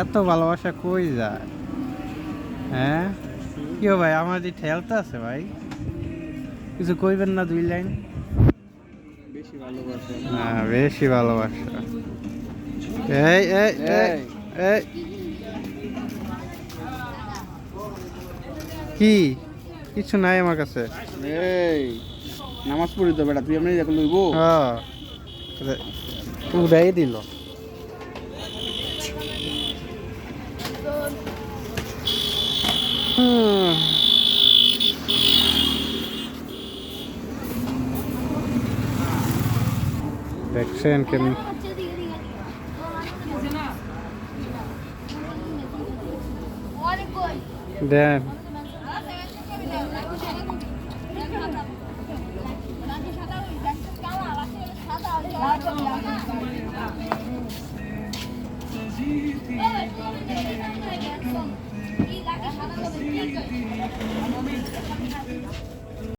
এত ভালোবাসা কই যায়? হ্যাঁ কি ভাই, আমার যে ঠেলতে আছে ভাই, কিছু কইবেন না? 2 লাইন। বেশি ভালোবাসা। হ্যাঁ বেশি ভালোবাসা। এই এই এই এই কি কিছু নাই আমার কাছে। এই নামাজ পড়ি তো বেটা, তুই এমনি দেখে লইবো। হ্যাঁ উড়াই দিল। দেখছেন কেমন দেন।